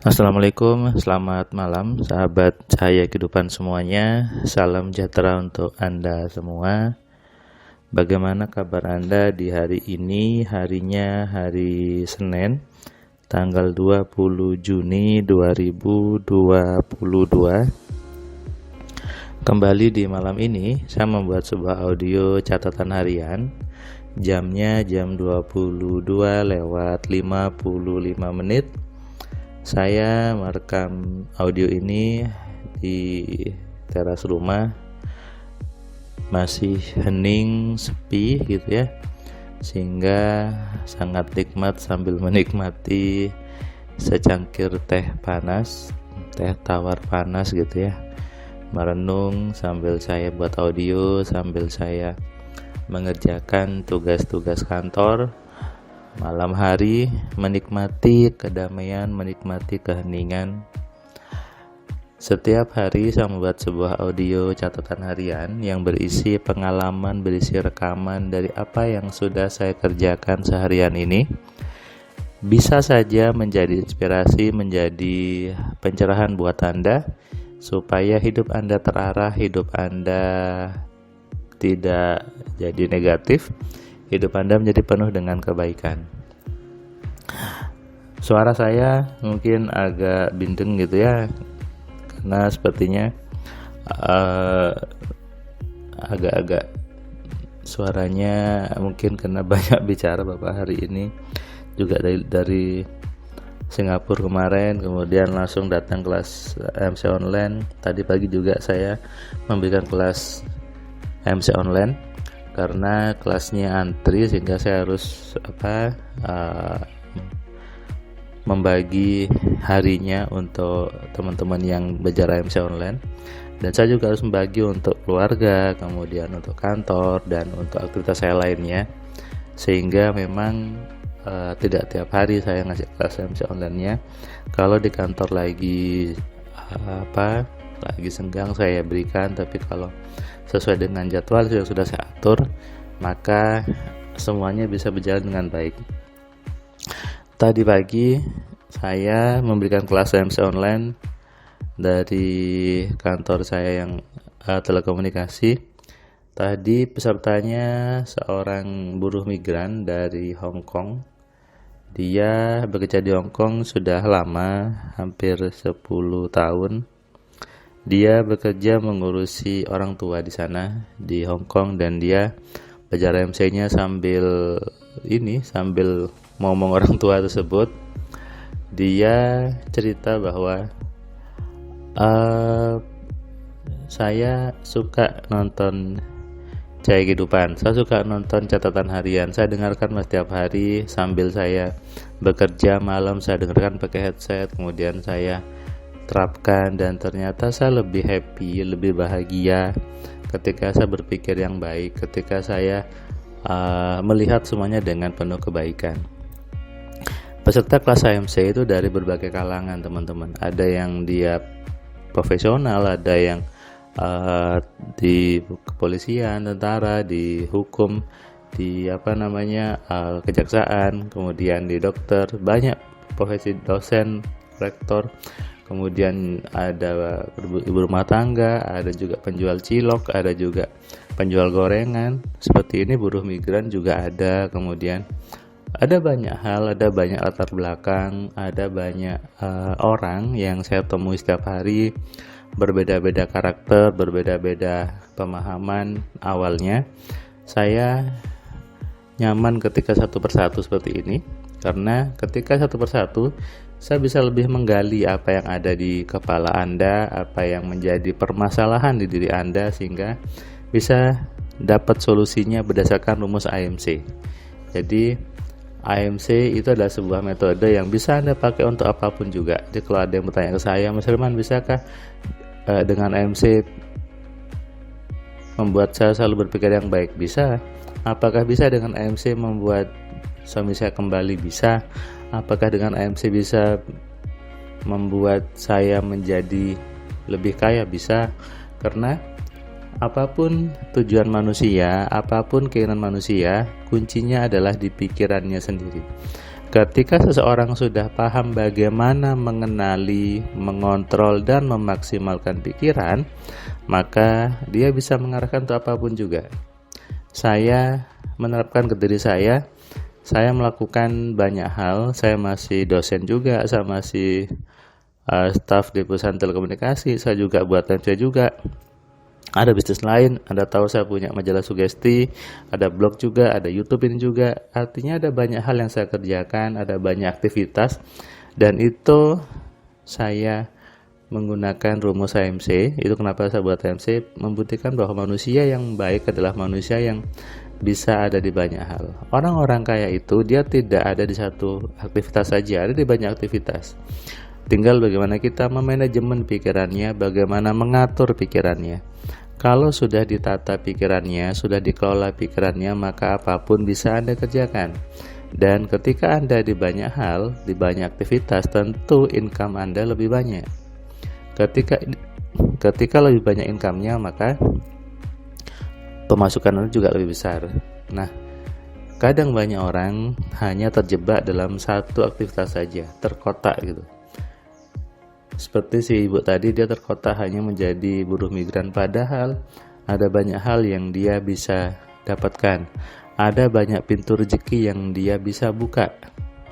Assalamualaikum, selamat malam sahabat cahaya kehidupan semuanya. Salam sejahtera untuk Anda semua. Bagaimana kabar Anda di hari ini? Harinya hari Senin, tanggal 20 Juni 2022. Kembali di malam ini, saya membuat sebuah audio catatan harian. Jamnya jam 22 lewat 55 menit. Saya merekam audio ini di teras rumah, masih hening, sepi gitu ya, sehingga sangat nikmat sambil menikmati secangkir teh panas, teh tawar panas gitu ya, merenung sambil saya buat audio, sambil saya mengerjakan tugas-tugas kantor. Malam hari menikmati kedamaian, menikmati keheningan. Setiap hari saya membuat sebuah audio catatan harian yang berisi pengalaman, berisi rekaman dari apa yang sudah saya kerjakan seharian ini. Bisa saja menjadi inspirasi, menjadi pencerahan buat Anda, supaya hidup Anda terarah, hidup Anda tidak jadi negatif, hidup Anda menjadi penuh dengan kebaikan. Suara saya mungkin agak bindeng gitu ya, karena sepertinya agak-agak suaranya mungkin karena banyak bicara Bapak hari ini, juga dari Singapura kemarin, kemudian langsung datang kelas MC online. Tadi pagi juga saya memberikan kelas MC online karena kelasnya antri, sehingga saya harus membagi harinya untuk teman-teman yang belajar MC online, dan saya juga harus membagi untuk keluarga, kemudian untuk kantor, dan untuk aktivitas saya lainnya, sehingga memang tidak tiap hari saya ngasih kelas MC online-nya. Kalau di kantor lagi lagi senggang saya berikan, tapi kalau sesuai dengan jadwal yang sudah saya atur, maka semuanya bisa berjalan dengan baik. Tadi pagi saya memberikan kelas MC online dari kantor saya yang telekomunikasi. Tadi pesertanya seorang buruh migran dari Hong Kong. Dia bekerja di Hong Kong sudah lama, hampir 10 tahun. Dia bekerja mengurusi orang tua di sana di Hong Kong, dan dia belajar MC-nya sambil ngomong orang tua tersebut. Dia cerita bahwa saya suka nonton Cahaya Kehidupan, saya suka nonton catatan harian, saya dengarkan setiap hari sambil saya bekerja malam, saya dengarkan pakai headset, kemudian saya terapkan, dan ternyata saya lebih happy, lebih bahagia ketika saya berpikir yang baik, ketika saya melihat semuanya dengan penuh kebaikan. Peserta kelas AMC itu dari berbagai kalangan, teman-teman. Ada yang dia profesional, ada yang di kepolisian, tentara, di hukum, di kejaksaan, kemudian di dokter, banyak profesi, dosen, rektor. Kemudian ada ibu rumah tangga, ada juga penjual cilok, ada juga penjual gorengan. Seperti ini buruh migran juga ada. Kemudian ada banyak hal, ada banyak latar belakang, ada banyak orang yang saya temui setiap hari, berbeda-beda karakter, berbeda-beda pemahaman. Awalnya saya nyaman ketika satu persatu seperti ini, karena ketika satu persatu saya bisa lebih menggali apa yang ada di kepala Anda, apa yang menjadi permasalahan di diri Anda, sehingga bisa dapat solusinya berdasarkan rumus AMC. Jadi AMC itu adalah sebuah metode yang bisa Anda pakai untuk apapun juga. Jadi kalau ada yang bertanya ke saya, Mas Herman, bisakah dengan AMC membuat saya selalu berpikir yang baik? Bisa. Apakah bisa dengan AMC membuat suami saya kembali? Bisa. Apakah dengan AMC bisa membuat saya menjadi lebih kaya? Bisa. Karena apapun tujuan manusia, apapun keinginan manusia, kuncinya adalah di pikirannya sendiri. Ketika seseorang sudah paham bagaimana mengenali, mengontrol, dan memaksimalkan pikiran, maka dia bisa mengarahkan untuk apapun juga. Saya menerapkan ke diri saya melakukan banyak hal. Saya masih dosen juga, saya masih staf di perusahaan telekomunikasi, saya juga buat MC juga. Ada bisnis lain, Anda tahu saya punya majalah sugesti, ada blog juga, ada YouTube ini juga. Artinya ada banyak hal yang saya kerjakan, ada banyak aktivitas, dan itu saya menggunakan rumus AMC. Itu kenapa saya buat AMC, membuktikan bahwa manusia yang baik adalah manusia yang bisa ada di banyak hal. Orang-orang kaya itu dia tidak ada di satu aktivitas saja, ada di banyak aktivitas. Tinggal bagaimana kita memanajemen pikirannya, bagaimana mengatur pikirannya. Kalau sudah ditata pikirannya, sudah dikelola pikirannya, maka apapun bisa Anda kerjakan. Dan ketika Anda di banyak hal, di banyak aktivitas, tentu income Anda lebih banyak. Ketika lebih banyak income-nya, maka pemasukan Anda juga lebih besar. Nah, kadang banyak orang hanya terjebak dalam satu aktivitas saja, terkotak gitu. Seperti si ibu tadi, dia terkotak hanya menjadi buruh migran, padahal ada banyak hal yang dia bisa dapatkan. Ada banyak pintu rezeki yang dia bisa buka.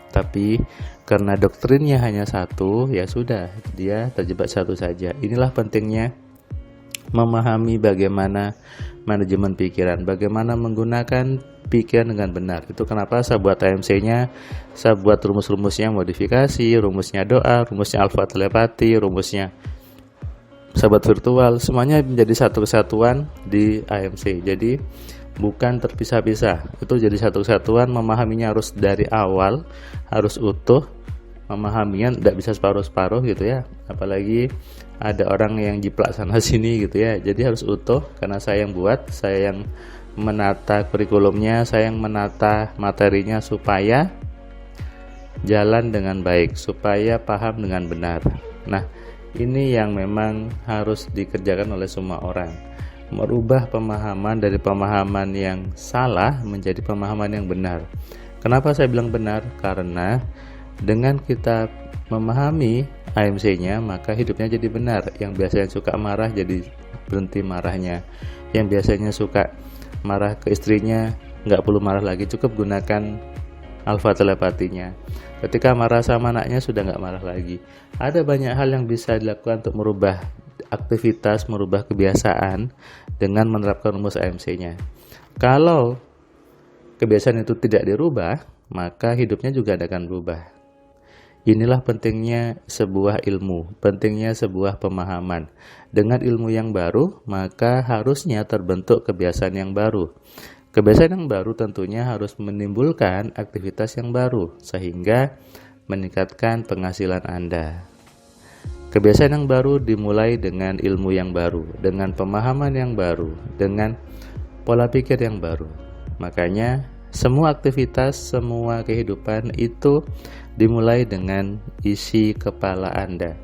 Tapi karena doktrinnya hanya satu, ya sudah, dia terjebak satu saja. Inilah pentingnya memahami bagaimana manajemen pikiran, bagaimana menggunakan pikiran dengan benar. Itu kenapa saya buat AMC-nya, saya buat rumus-rumusnya modifikasi, rumusnya doa, rumusnya alfa telepati, rumusnya sahabat virtual, semuanya menjadi satu kesatuan di AMC. Jadi bukan terpisah-pisah, itu jadi satu kesatuan. Memahaminya harus dari awal, harus utuh. Memahaminya tidak bisa separuh-separuh gitu ya, apalagi ada orang yang jiplak sana sini gitu ya. Jadi harus utuh, karena saya yang buat, saya yang menata kurikulumnya, saya yang menata materinya supaya jalan dengan baik, supaya paham dengan benar. Nah, ini yang memang harus dikerjakan oleh semua orang, merubah pemahaman dari pemahaman yang salah menjadi pemahaman yang benar. Kenapa saya bilang benar? Karena dengan kita memahami AMC-nya, maka hidupnya jadi benar. Yang biasanya suka marah jadi berhenti marahnya. Yang biasanya suka marah ke istrinya nggak perlu marah lagi, cukup gunakan alfa telepatinya. Ketika marah sama anaknya sudah nggak marah lagi. Ada banyak hal yang bisa dilakukan untuk merubah aktivitas, merubah kebiasaan dengan menerapkan rumus AMC-nya. Kalau kebiasaan itu tidak dirubah, maka hidupnya juga akan berubah. Inilah pentingnya sebuah ilmu, pentingnya sebuah pemahaman. Dengan ilmu yang baru, maka harusnya terbentuk kebiasaan yang baru. Kebiasaan yang baru tentunya harus menimbulkan aktivitas yang baru, sehingga meningkatkan penghasilan Anda. Kebiasaan yang baru dimulai dengan ilmu yang baru, dengan pemahaman yang baru, dengan pola pikir yang baru. Makanya, semua aktivitas, semua kehidupan itu dimulai dengan isi kepala Anda.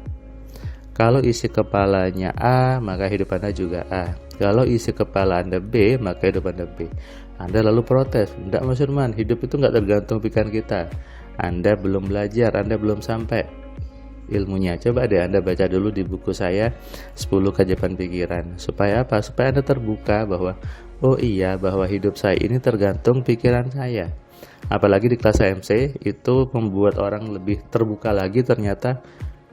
Kalau isi kepalanya A, maka hidup Anda juga A. Kalau isi kepala Anda B, maka hidup Anda B. Anda lalu protes, "Enggak Mas Firman, hidup itu enggak tergantung pikiran kita." Anda belum belajar, Anda belum sampai ilmunya. Coba deh Anda baca dulu di buku saya 10 keajaiban pikiran. Supaya apa? Supaya Anda terbuka bahwa oh iya, bahwa hidup saya ini tergantung pikiran saya. Apalagi di kelas AMC itu membuat orang lebih terbuka lagi. Ternyata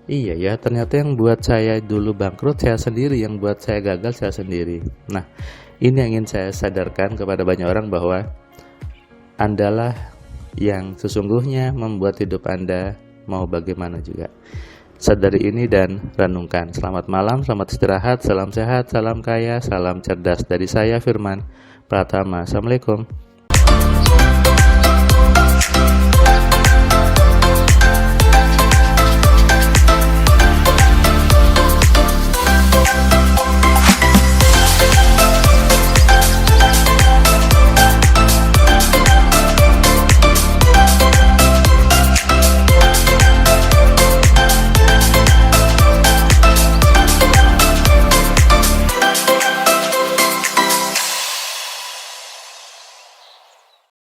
iya ya, ternyata yang buat saya dulu bangkrut saya sendiri, yang buat saya gagal saya sendiri. Nah, ini yang ingin saya sadarkan kepada banyak orang, bahwa Andalah yang sesungguhnya membuat hidup Anda mau bagaimana juga. Sadari ini dan renungkan. Selamat malam, selamat istirahat, salam sehat, salam kaya, salam cerdas. Dari saya Firman Pratama. Assalamualaikum.